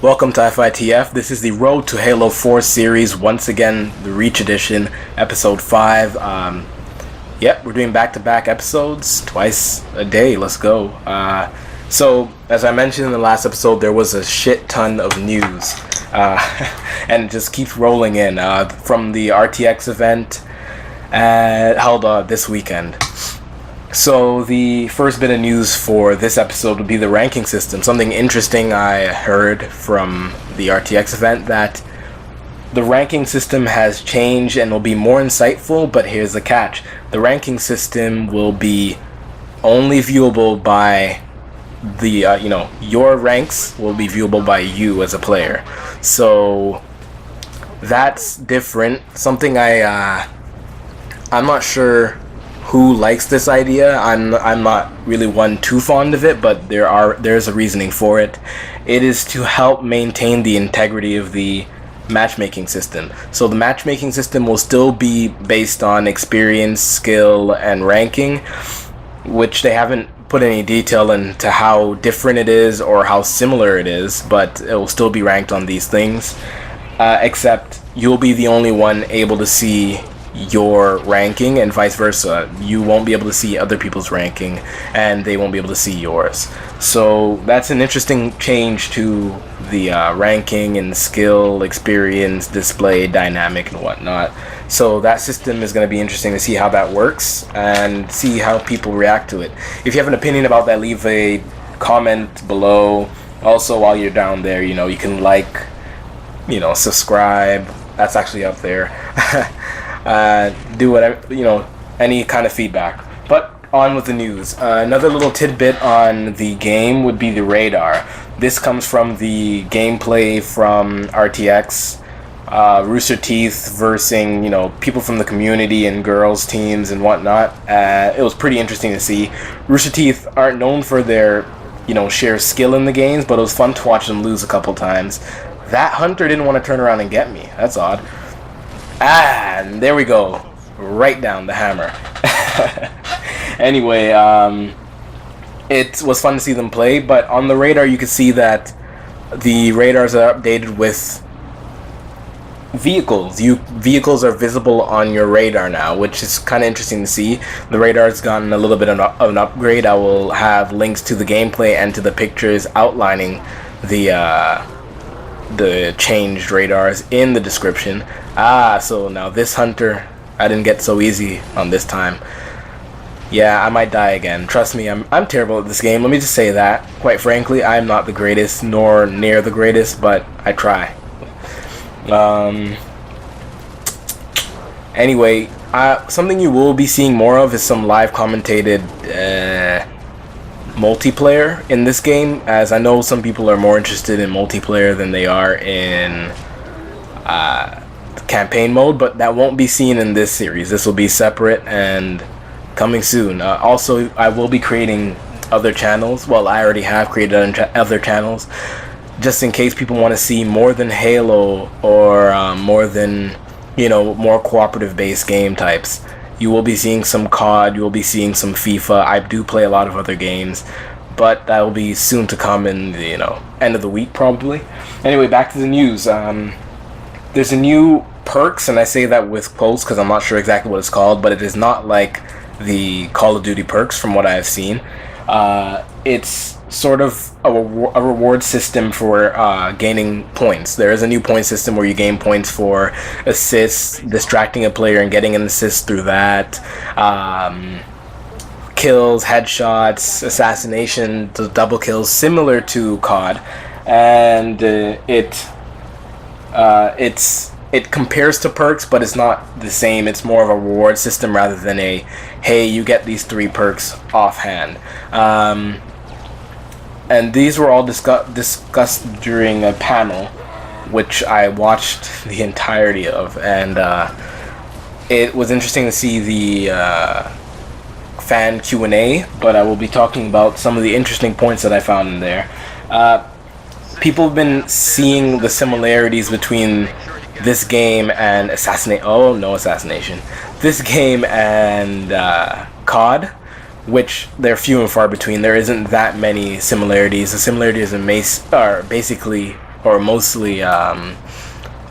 Welcome to Ep.5. This is the Road to Halo 4 series. Once again, the Reach Edition, Episode 5. We're doing back-to-back episodes, twice a day. Let's go. So, as I mentioned in the last episode, there was a shit ton of news. And it just keeps rolling in. From the RTX event held this weekend. So the first bit of news for this episode would be the ranking system. Something interesting I heard from the RTX event, that the ranking system has changed and will be more insightful, but here's the catch. The ranking system will be only viewable by the, your ranks will be viewable by you as a player. So that's different. Something I'm not sure who likes this idea. I'm not really one too fond of it, but there's a reasoning for it. It is to help maintain the integrity of the matchmaking system. So the matchmaking system will still be based on experience, skill, and ranking, which they haven't put any detail into how different it is or how similar it is, but it will still be ranked on these things, except you'll be the only one able to see your ranking, and vice versa. You won't be able to see other people's ranking, and they won't be able to see yours. So that's an interesting change to the ranking and skill, experience, display, dynamic, and whatnot. So that system is going to be interesting to see how that works and see how people react to it. If you have an opinion about that, leave a comment below. Also, while you're down there, you can like, subscribe. That's actually up there. Do whatever, any kind of feedback. But on with the news. Another little tidbit on the game would be the radar. This comes from the gameplay from RTX. Rooster Teeth versus, people from the community and girls teams and whatnot. It was pretty interesting to see. Rooster Teeth aren't known for their, sheer skill in the games, but it was fun to watch them lose a couple times. That hunter didn't want to turn around and get me. That's odd. And there we go. Right down the hammer. Anyway, it was fun to see them play, but on the radar you can see that the radars are updated with vehicles. Vehicles are visible on your radar now, which is kind of interesting to see. The radar's gotten a little bit of an upgrade. I will have links to the gameplay and to the pictures outlining the changed radars in the description. So now this hunter, I didn't get so easy on this time. Yeah, I might die again. Trust me, I'm terrible at this game. Let me just say that. Quite frankly, I'm not the greatest, nor near the greatest, but I try. Anyway, something you will be seeing more of is some live commentated multiplayer in this game, as I know some people are more interested in multiplayer than they are in campaign mode, but that won't be seen in this series. This will be separate and coming soon. Also, I will be creating other channels. Well, I already have created other channels, just in case people want to see more than Halo or more than, more cooperative based game types. You will be seeing some COD, you will be seeing some FIFA. I do play a lot of other games, but that will be soon to come in the, end of the week probably. Anyway, back to the news. There's a new perks, and I say that with quotes because I'm not sure exactly what it's called, but it is not like the Call of Duty perks from what I have seen. It's sort of a reward system for gaining points. There is a new point system where you gain points for assists, distracting a player and getting an assist through that, kills, headshots, assassination, double kills, similar to COD, and it compares to perks, but it's not the same. It's more of a reward system rather than a, hey, you get these 3 perks offhand. And these were all discussed during a panel, which I watched the entirety of, and it was interesting to see the fan Q&A, but I will be talking about some of the interesting points that I found in there. People have been seeing the similarities between this game and Assassination. This game and COD, which they're few and far between. There isn't that many similarities. The similarities are basically or mostly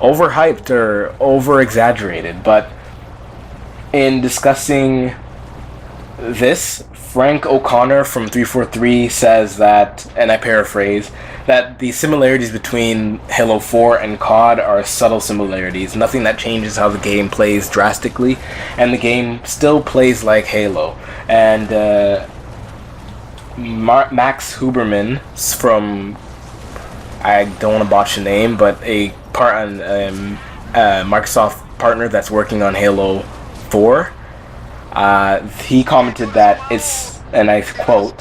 overhyped or over exaggerated. But in discussing this, Frank O'Connor from 343 says that, and I paraphrase, that the similarities between Halo 4 and COD are subtle similarities, nothing that changes how the game plays drastically, and the game still plays like Halo. And Max Huberman from, I don't want to botch the name, but a Microsoft partner that's working on Halo 4, he commented that it's, and I quote,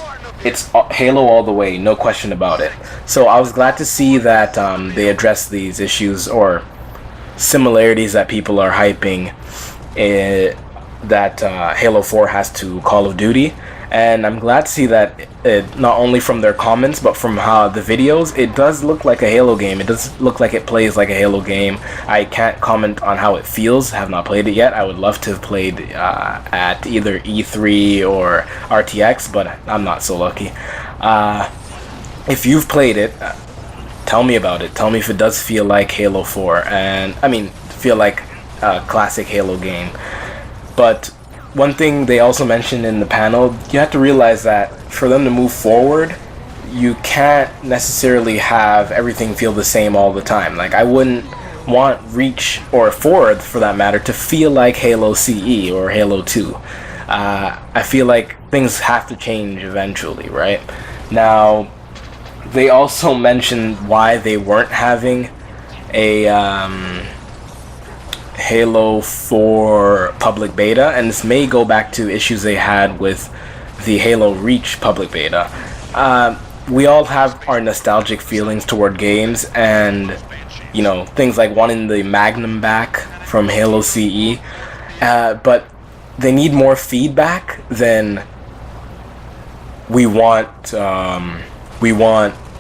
"It's Halo all the way, no question about it." So I was glad to see that they addressed these issues or similarities that people are hyping that Halo 4 has to Call of Duty. And I'm glad to see that not only from their comments, but from how the videos, it does look like a Halo game. It does look like it plays like a Halo game. I can't comment on how it feels. Have not played it yet. I would love to have played at either E3 or RTX, but I'm not so lucky. If you've played it, tell me about it. Tell me if it does feel like Halo 4. And, I mean, feel like a classic Halo game. But one thing they also mentioned in the panel, you have to realize that for them to move forward, you can't necessarily have everything feel the same all the time. Like, I wouldn't want Reach, or 4 for that matter, to feel like Halo CE or Halo 2. I feel like things have to change eventually, right? Now, they also mentioned why they weren't having a Halo 4 public beta, and this may go back to issues they had with the Halo Reach public beta. We all have our nostalgic feelings toward games, and you know, things like wanting the Magnum back from Halo CE, but they need more feedback than we want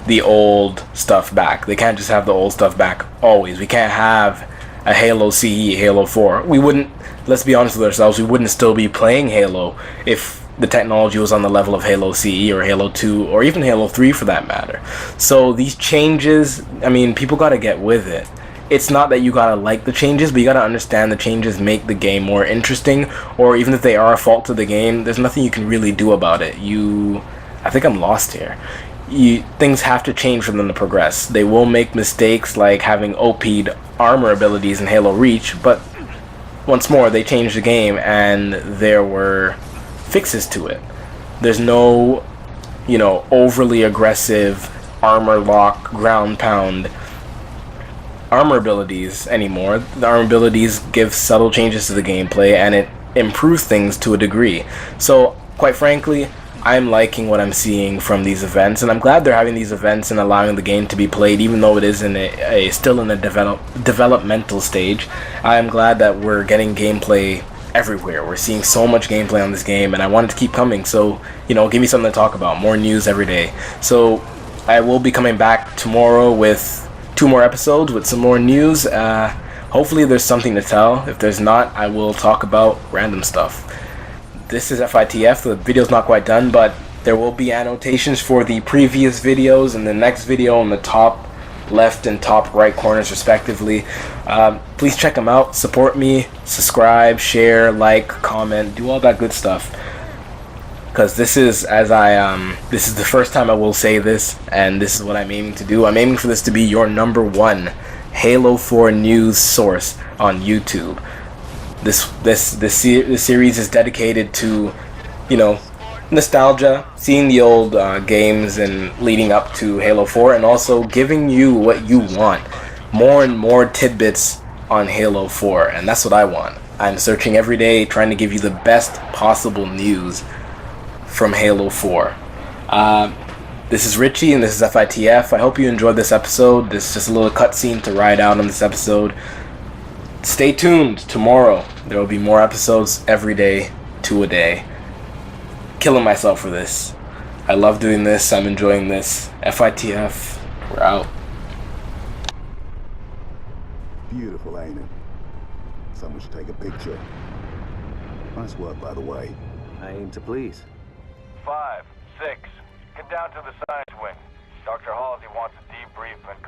the old stuff back. They can't just have the old stuff back always. We can't have a Halo CE, Halo 4. We wouldn't, let's be honest with ourselves, we wouldn't still be playing Halo if the technology was on the level of Halo CE or Halo 2 or even Halo 3 for that matter. So these changes, I mean, people gotta get with it. It's not that you gotta like the changes, but you gotta understand the changes make the game more interesting, or even if they are a fault to the game, there's nothing you can really do about it. I think I'm lost here. Things have to change for them to progress. They will make mistakes like having OP'd armor abilities in Halo Reach, but once more, they changed the game and there were fixes to it. There's no, overly aggressive armor lock, ground pound armor abilities anymore. The armor abilities give subtle changes to the gameplay and it improves things to a degree. So, quite frankly, I'm liking what I'm seeing from these events, and I'm glad they're having these events and allowing the game to be played, even though it is still in a developmental stage. I'm glad that we're getting gameplay everywhere. We're seeing so much gameplay on this game, and I want it to keep coming. So, give me something to talk about. More news every day. So, I will be coming back tomorrow with 2 more episodes with some more news. Hopefully, there's something to tell. If there's not, I will talk about random stuff. This is FITF. The video's not quite done, but there will be annotations for the previous videos and the next video in the top left and top right corners respectively. Please check them out. Support me. Subscribe, share, like, comment, do all that good stuff. Because this is the first time I will say this, and this is what I'm aiming to do. I'm aiming for this to be your #1 Halo 4 news source on YouTube. This series is dedicated to, nostalgia, seeing the old games and leading up to Halo 4, and also giving you what you want. More and more tidbits on Halo 4, and that's what I want. I'm searching every day, trying to give you the best possible news from Halo 4. This is Richie, and this is FITF. I hope you enjoyed this episode. This is just a little cutscene to ride out on this episode. Stay tuned. Tomorrow there will be more episodes every day, 2 a day. Killing myself for this. I love doing this. I'm enjoying this. FITF. We're out. Beautiful, ain't it? Someone should take a picture. Nice work, by the way. I aim to please. 5, 6. Get down to the science wing. Dr. Halsey wants a debrief and